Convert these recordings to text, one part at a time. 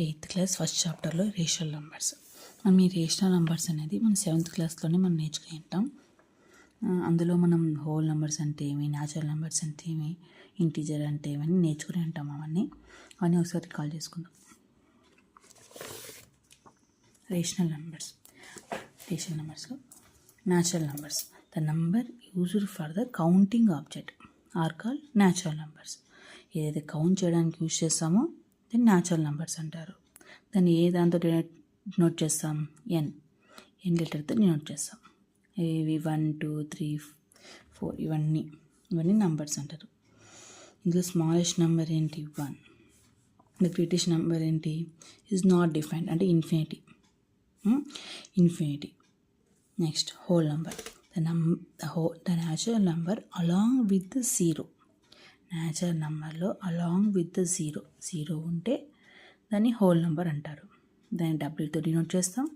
8th class first చాప్టర్లో rational numbers. మనం ఈ రేషనల్ నెంబర్స్ అనేది మనం 7th క్లాస్లోనే మనం నేర్చుకుని ఉంటాం. అందులో మనం హోల్ నెంబర్స్ అంటే ఏమి, న్యాచురల్ నెంబర్స్ అంటే ఏమి, ఇంటీజర్ అంటే ఏమని నేర్చుకుని ఉంటాం. అవన్నీ ఒకసారి కాల్ చేసుకుందాం. రేషనల్ నెంబర్స్లో natural numbers. The number used for the counting object are call natural numbers. ఏదైతే కౌంట్ చేయడానికి యూజ్ చేస్తామో దాన్ని న్యాచురల్ నెంబర్స్ అంటారు. దాన్ని ఏ దాంతో నోట్ చేస్తాం? ఎన్ లెటర్తో నోట్ చేస్తాం. ఇవి 1 2 3 4 ఇవన్నీ నెంబర్స్ అంటారు. ఇందులో స్మాలెస్ట్ నెంబర్ ఏంటి? 1. ద గ్రేటెస్ట్ నెంబర్ ఏంటి? ఈజ్ నాట్ డిఫైన్డ్ అంటే infinity. Next whole number. The natural number along with zero. న్యాచురల్ నెంబర్లో అలాంగ్ విత్ జీరో ఉంటే దాన్ని హోల్ నెంబర్ అంటారు. దాన్ని డబ్ల్యూతో డినోట్ చేస్తాం.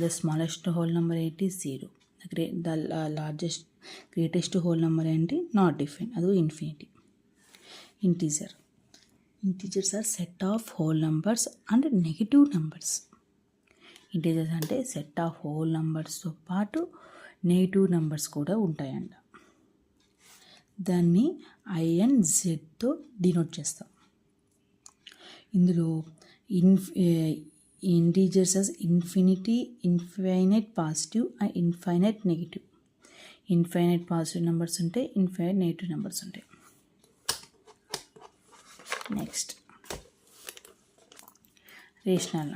ద స్మాలెస్ట్ హోల్ నెంబర్ ఏంటి? 0. The largest greatest whole number ఏంటి? నాట్ డిఫైన్, అది infinity. Integers are set of whole numbers and negative numbers. Integers అంటే సెట్ ఆఫ్ హోల్ నెంబర్స్తో పాటు నెగిటివ్ నెంబర్స్ కూడా ఉంటాయంట. దాన్ని INZతో డినోట్ చేస్తాం. ఇందులో integers as infinity, infinite positive and infinite negative. Infinite positive numbers ఉంటాయి, ఇన్ఫైనైట్ నెగిటివ్ నెంబర్స్ ఉంటాయి. నెక్స్ట్ రేషనల్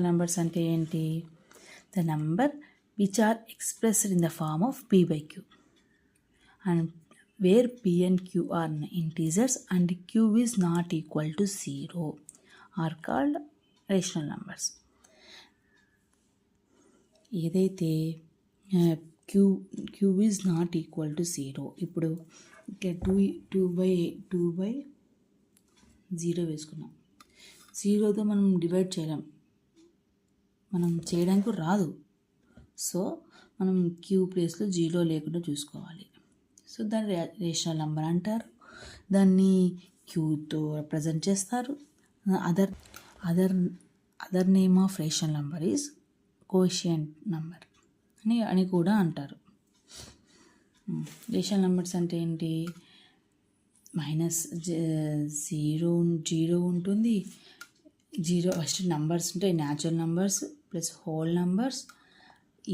నెంబర్స్ అంటే ఏంటి? The number which are expressed in the form of P/Q and where P and Q are integers and Q is not equal to 0 are called rational numbers. ఏదైతే Q is not equal to 0, ఇప్పుడు ఇక్కడ 2/0 వేసుకున్నాం. 0తో మనం divide చేయలేం, మనం చేయడానికి రాదు. So మనం Q ప్లేస్లో 0 లేకుండా చూసుకోవాలి. సో దాన్ని రేషనల్ నెంబర్ అంటారు. దాన్ని క్యూతో రిప్రజెంట్ చేస్తారు. Other name of rational number is quotient number అని కూడా అంటారు. రేషనల్ నెంబర్స్ అంటే ఏంటి? -0 ఉంటుంది. 0 ఫస్ట్ నెంబర్స్ ఉంటాయి, natural numbers plus whole numbers,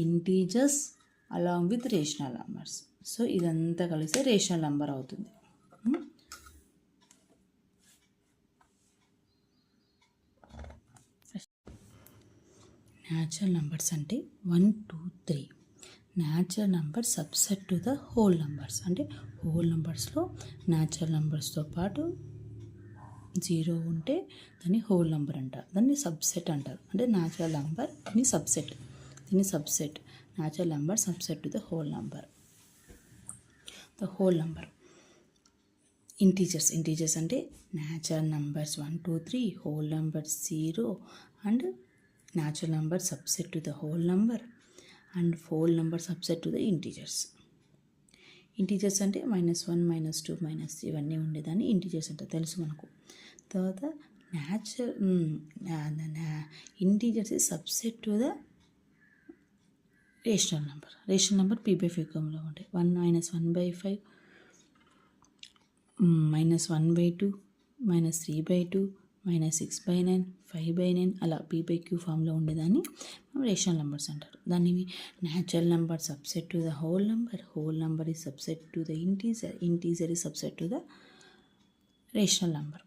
integers along with rational numbers. So ఇదంతా కలిస్తే రేషనల్ నెంబర్ అవుతుంది. న్యాచురల్ నెంబర్స్ అంటే 1 2 3. Natural number subset to the whole numbers. అంటే హోల్ నెంబర్స్లో న్యాచురల్ నెంబర్స్తో పాటు 0 ఉంటే దాన్ని హోల్ నెంబర్ అంటారు. దాన్ని సబ్సెట్ అంటారు. అంటే న్యాచురల్ నెంబర్ దీన్ని subset. Natural number subset to the whole number. The whole number. Integers అంటే natural numbers 1 2 3, whole number 0 and natural number subset to the whole number and whole number subset to the integers. Integers అంటే -1 -2 -3 ఇవన్నీ ఉండేదాన్ని integers అంటే తెలుసు మనకు. తర్వాత integers is subset to the rational number P/5 ఫామ్లో ఉంటాయి. 1 -1/5 -1/2 -3/2 -6/9 5/9 అలా P/Q ఫామ్లో ఉండేదాన్ని రేషనల్ నెంబర్స్ అంటారు. దాన్ని natural number subset to the whole number is subset to the integer is subset to the rational number.